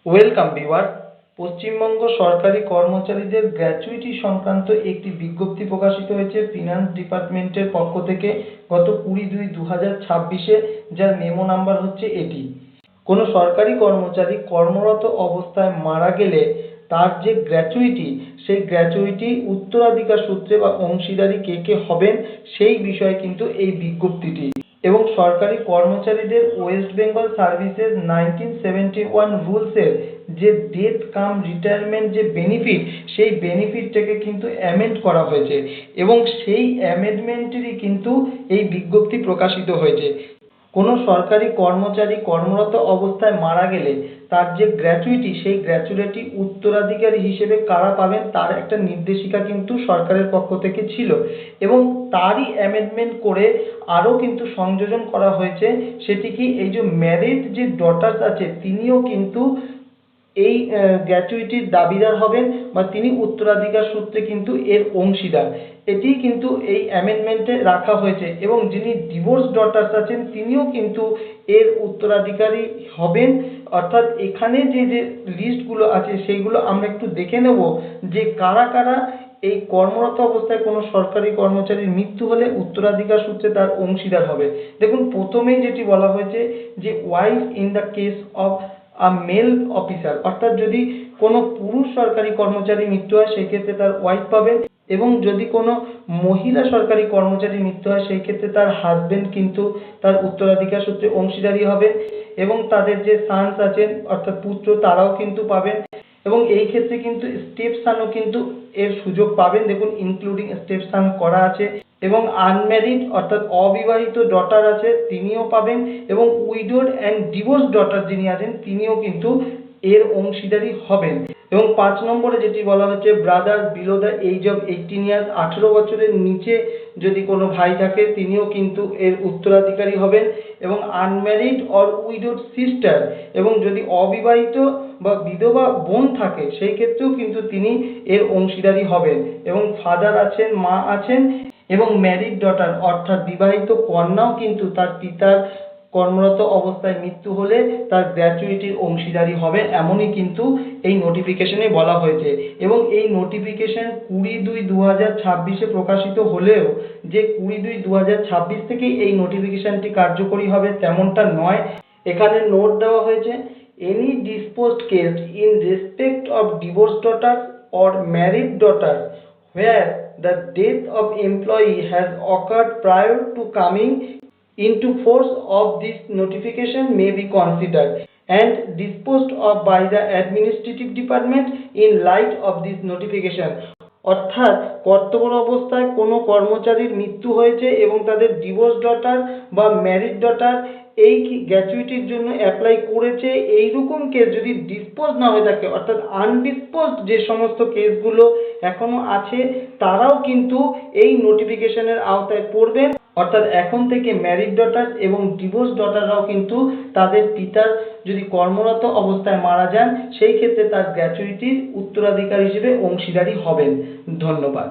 Welcome viewer. Paschimbanga সরকারি কর্মচারীদের gratuity সংক্রান্ত একটি বিজ্ঞপ্তি প্রকাশিত হয়েছে ফিনান্স ডিপার্টমেন্টের পক্ষ থেকে গত 20/2/2026-এ, যার মেমো নাম্বার হচ্ছে এটি। কোনো সরকারি কর্মচারী কর্মরত অবস্থায় মারা গেলে তার যে গ্র্যাচুইটি, সেই গ্র্যাচুইটি উত্তরাধিকার সূত্রে বা অংশীদারি কে কে হবেন সেই বিষয়ে কিন্তু এই বিজ্ঞপ্তিটি। এবং সরকারি কর্মচারীদের ওয়েস্ট বেঙ্গল সার্ভিসেস 1971 রুলসের যে ডেথ কাম রিটায়ারমেন্ট যে বেনিফিট, সেই বেনিফিটটাকে কিন্তু অ্যামেন্ড করা হয়েছে এবং সেই অ্যামেন্ডমেন্টেরই কিন্তু এই বিজ্ঞপ্তি প্রকাশিত হয়েছে। কোনো সরকারি কর্মচারী কর্মরত অবস্থায় মারা গেলে তার যে গ্র্যাচুইটি, সেই গ্র্যাচুইটি উত্তরাধিকারী হিসেবে কারা পাবেন তার একটা নির্দেশিকা কিন্তু সরকারের পক্ষ থেকে ছিল এবং তারই অ্যামেন্ডমেন্ট করে আরও কিন্তু সংযোজন করা হয়েছে। সেটি কি, এই যে ম্যারিড যে ডটার্স আছে তিনিও কিন্তু এই গ্র্যাচুইটির দাবিদার হবেন বা তিনি উত্তরাধিকার সূত্রে কিন্তু এর অংশীদার। এটি কিন্তু এই অ্যামেন্ডমেন্টে রাখা হয়েছে এবং যিনি ডিভোর্স ডটার্স আছেন তিনিও কিন্তু এর উত্তরাধিকারী হবেন। অর্থাৎ এখানে যে যে লিস্টগুলো আছে সেইগুলো আমরা একটু দেখে নেব যে কারা কারা এই কর্মরত অবস্থায় কোনো সরকারি কর্মচারীর মৃত্যু হলে উত্তরাধিকার সূত্রে তার অংশীদার হবে। দেখুন, প্রথমেই যেটি বলা হয়েছে যে wife in the case of male officer, অর্থাৎ যদি কোনো পুরুষ সরকারি কর্মচারী মৃত্যু হয় সেই ক্ষেত্রে তার ওয়াইফ পাবেন এবং যদি কোনো মহিলা সরকারি কর্মচারী মৃত্যু হয় সেই ক্ষেত্রে তার হাজবেন্ড কিন্তু তার উত্তরাধিকার সূত্রে অংশীদারি হবেন এবং তাদের যে সানস আছেন অর্থাৎ পুত্র, তারাও কিন্তু পাবেন এবং এই ক্ষেত্রে কিন্তু স্টেপ সানও কিন্তু এর সুযোগ পাবেন। দেখুন, ইনক্লুডিং স্টেপ সান করা আছে এবং আনম্যারিড অর্থাৎ অবিবাহিত ডটার আছে তিনিও পাবেন এবং উইডোড অ্যান্ড ডিভোর্স ডটার যিনি আছেন তিনিও কিন্তু এর অংশীদারি হবেন। এবং 5 নম্বরে যেটি বলা হচ্ছে brother below the age of 18 years, 18 বছরের নিচে যদি কোনো ভাই থাকে তিনিও কিন্তু এর উত্তরাধিকারী হবেন এবং আনম্যারিড অর উইডোড সিস্টার, এবং যদি অবিবাহিত বা বিধবা বোন থাকে সেই ক্ষেত্রেও কিন্তু তিনি এর অংশীদারি হবেন এবং ফাদার আছেন, মা আছেন এবং ম্যারিড ডটার অর্থাৎ বিবাহিত কন্যাও কিন্তু তার পিতার কর্মরত অবস্থায় মৃত্যু হলে তার গ্র্যাচুইটির অংশীদারি হবে, এমনই কিন্তু এই নোটিফিকেশনে বলা হয়েছে। এবং এই নোটিফিকেশন 20/2/2026-এ প্রকাশিত হলেও যে 20/2/2026 থেকেই এই নোটিফিকেশনটি কার্যকরী হবে তেমনটা নয়। এখানে নোট দেওয়া হয়েছে, any disposed case in respect of divorce daughter or married daughter where the death of employee has occurred prior to coming into force of this notification may be considered and disposed of by the administrative department in light of this notification। অর্থাৎ কর্তব্য অবস্থায় কোনো কর্মচারীর মৃত্যু হয়েছে এবং তাদের divorce daughter বা ম্যারিড ডটার এই গ্র্যাচুইটির জন্য অ্যাপ্লাই করেছে, এইরকম কেস যদি ডিসপোজ না হয়ে থাকে অর্থাৎ আনডিসপোজড যে সমস্ত কেসগুলো এখনো আছে তারাও কিন্তু এই নোটিফিকেশনের আওতায় পড়বেন। অর্থাৎ এখন থেকে ম্যারিড ডটার এবং ডিভোর্স ডটাররাও কিন্তু তাদের পিতার যদি কর্মরত অবস্থায় মারা যান সেই ক্ষেত্রে তার গ্র্যাচুইটির উত্তরাধিকার হিসেবে অংশীদারি হবেন। ধন্যবাদ।